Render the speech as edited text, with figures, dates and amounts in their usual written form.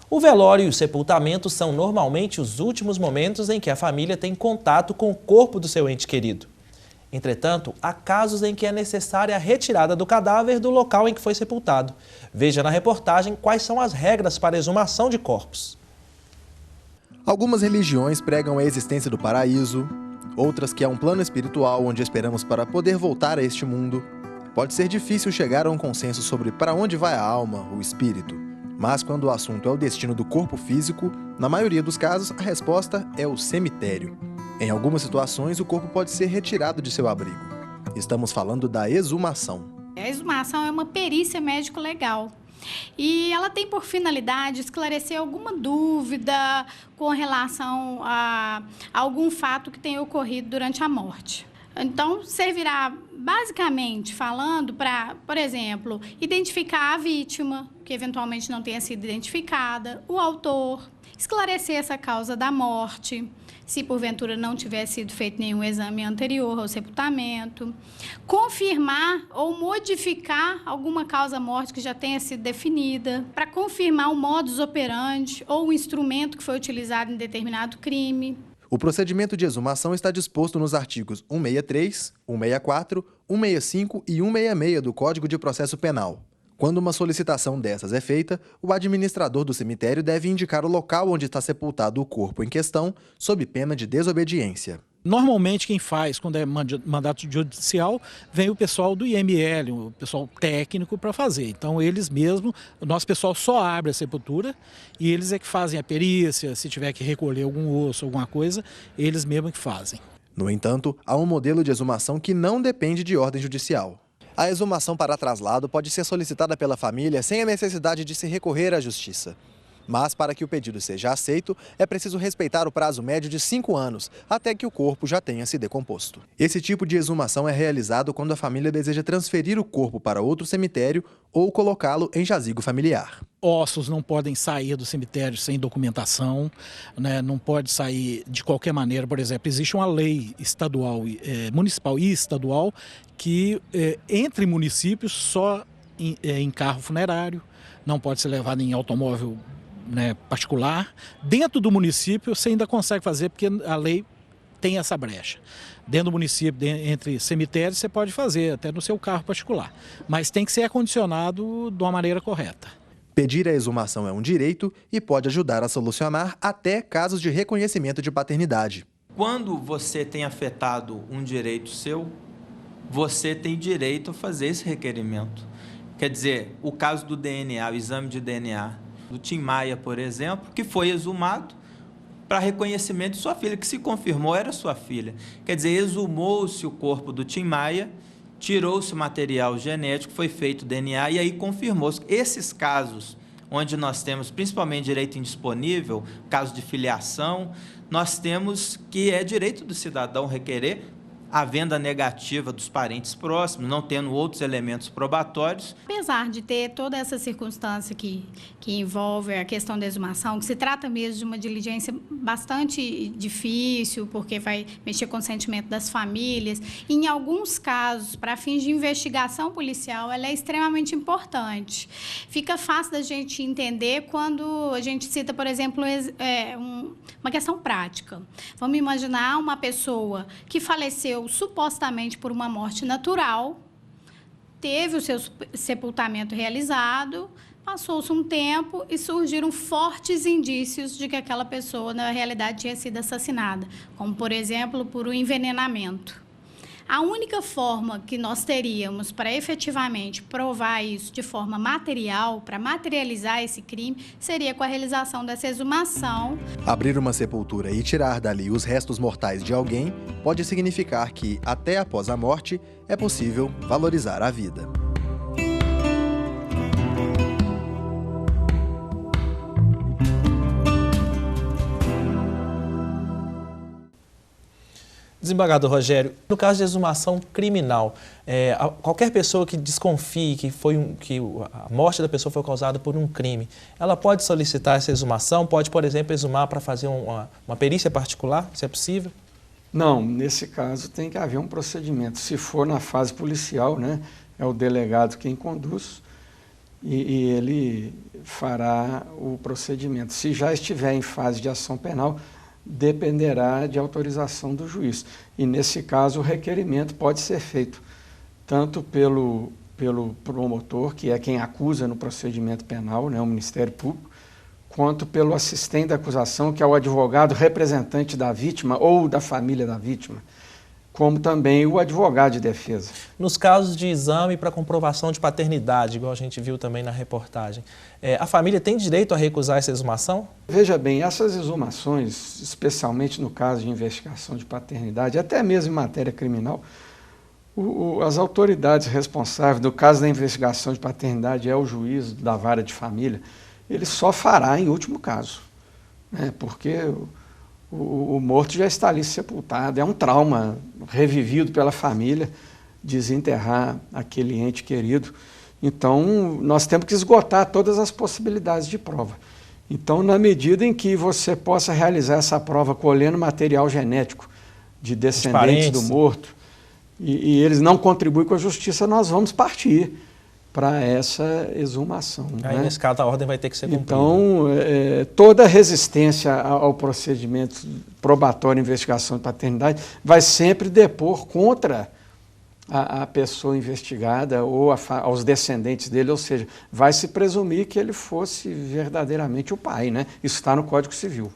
O velório e o sepultamento são normalmente os últimos momentos em que a família tem contato com o corpo do seu ente querido. Entretanto, há casos em que é necessária a retirada do cadáver do local em que foi sepultado. Veja na reportagem quais são as regras para a exumação de corpos. Algumas religiões pregam a existência do paraíso, outras que há um plano espiritual onde esperamos para poder voltar a este mundo. Pode ser difícil chegar a um consenso sobre para onde vai a alma, o espírito. Mas quando o assunto é o destino do corpo físico, na maioria dos casos a resposta é o cemitério. Em algumas situações, o corpo pode ser retirado de seu abrigo. Estamos falando da exumação. A exumação é uma perícia médico-legal e ela tem por finalidade esclarecer alguma dúvida com relação a algum fato que tenha ocorrido durante a morte. Então, servirá basicamente falando para, por exemplo, identificar a vítima, que eventualmente não tenha sido identificada, o autor, esclarecer essa causa da morte, se porventura não tiver sido feito nenhum exame anterior ao sepultamento, confirmar ou modificar alguma causa-morte que já tenha sido definida, para confirmar o modus operandi ou o instrumento que foi utilizado em determinado crime. O procedimento de exumação está disposto nos artigos 163, 164, 165 e 166 do Código de Processo Penal. Quando uma solicitação dessas é feita, o administrador do cemitério deve indicar o local onde está sepultado o corpo em questão, sob pena de desobediência. Normalmente quem faz, quando é mandato judicial, vem o pessoal do IML, o pessoal técnico para fazer. Então eles mesmos, o nosso pessoal só abre a sepultura e eles é que fazem a perícia, se tiver que recolher algum osso, alguma coisa, eles mesmos que fazem. No entanto, há um modelo de exumação que não depende de ordem judicial. A exumação para traslado pode ser solicitada pela família sem a necessidade de se recorrer à justiça. Mas, para que o pedido seja aceito, é preciso respeitar o prazo médio de 5 anos, até que o corpo já tenha se decomposto. Esse tipo de exumação é realizado quando a família deseja transferir o corpo para outro cemitério ou colocá-lo em jazigo familiar. Ossos não podem sair do cemitério sem documentação, né? Não pode sair de qualquer maneira. Por exemplo, existe uma lei estadual, municipal e estadual que entre municípios só em carro funerário, não pode ser levado em automóvel, né, particular. Dentro do município você ainda consegue fazer porque a lei tem essa brecha. Dentro do município, entre cemitérios, você pode fazer até no seu carro particular, mas tem que ser acondicionado de uma maneira correta. Pedir a exumação é um direito e pode ajudar a solucionar até casos de reconhecimento de paternidade. Quando você tem afetado um direito seu, você tem direito a fazer esse requerimento. Quer dizer, o caso do DNA, o exame de DNA do Tim Maia, por exemplo, que foi exumado para reconhecimento de sua filha, que se confirmou era sua filha. Quer dizer, exumou-se o corpo do Tim Maia, tirou-se o material genético, foi feito o DNA e aí confirmou-se. Esses casos onde nós temos principalmente direito indisponível, caso de filiação, nós temos que é direito do cidadão requerer a venda negativa dos parentes próximos, não tendo outros elementos probatórios. Apesar de ter toda essa circunstância que envolve a questão da exumação, que se trata mesmo de uma diligência bastante difícil, porque vai mexer com o sentimento das famílias, e em alguns casos, para fins de investigação policial, ela é extremamente importante. Fica fácil da gente entender quando a gente cita, por exemplo, uma questão prática. Vamos imaginar uma pessoa que faleceu supostamente por uma morte natural, teve o seu sepultamento realizado, passou-se um tempo e surgiram fortes indícios de que aquela pessoa, na realidade, tinha sido assassinada, como, por exemplo, por um envenenamento. A única forma que nós teríamos para efetivamente provar isso de forma material, para materializar esse crime, seria com a realização dessa exumação. Abrir uma sepultura e tirar dali os restos mortais de alguém pode significar que, até após a morte, é possível valorizar a vida. Desembargador Rogério, no caso de exumação criminal, qualquer pessoa que desconfie que a morte da pessoa foi causada por um crime, ela pode solicitar essa exumação? Pode, por exemplo, exumar para fazer uma perícia particular, se é possível? Não, nesse caso tem que haver um procedimento. Se for na fase policial, né, é o delegado quem conduz e ele fará o procedimento. Se já estiver em fase de ação penal, dependerá de autorização do juiz. E, nesse caso, o requerimento pode ser feito tanto pelo promotor, que é quem acusa no procedimento penal, né, o Ministério Público, quanto pelo assistente da acusação, que é o advogado representante da vítima ou da família da vítima, como também o advogado de defesa. Nos casos de exame para comprovação de paternidade, igual a gente viu também na reportagem, a família tem direito a recusar essa exumação? Veja bem, essas exumações, especialmente no caso de investigação de paternidade, até mesmo em matéria criminal, as autoridades responsáveis, no caso da investigação de paternidade, é o juiz da vara de família, ele só fará em último caso, né? Porque o morto já está ali sepultado, é um trauma revivido pela família, desenterrar aquele ente querido. Então, nós temos que esgotar todas as possibilidades de prova. Então, na medida em que você possa realizar essa prova colhendo material genético de descendentes do morto, e eles não contribuem com a justiça, nós vamos partir para essa exumação. Aí, nesse caso, a ordem vai ter que ser cumprida. Então, toda resistência ao procedimento probatório de investigação de paternidade vai sempre depor contra a pessoa investigada ou aos descendentes dele, ou seja, vai se presumir que ele fosse verdadeiramente o pai, né? Isso está no Código Civil.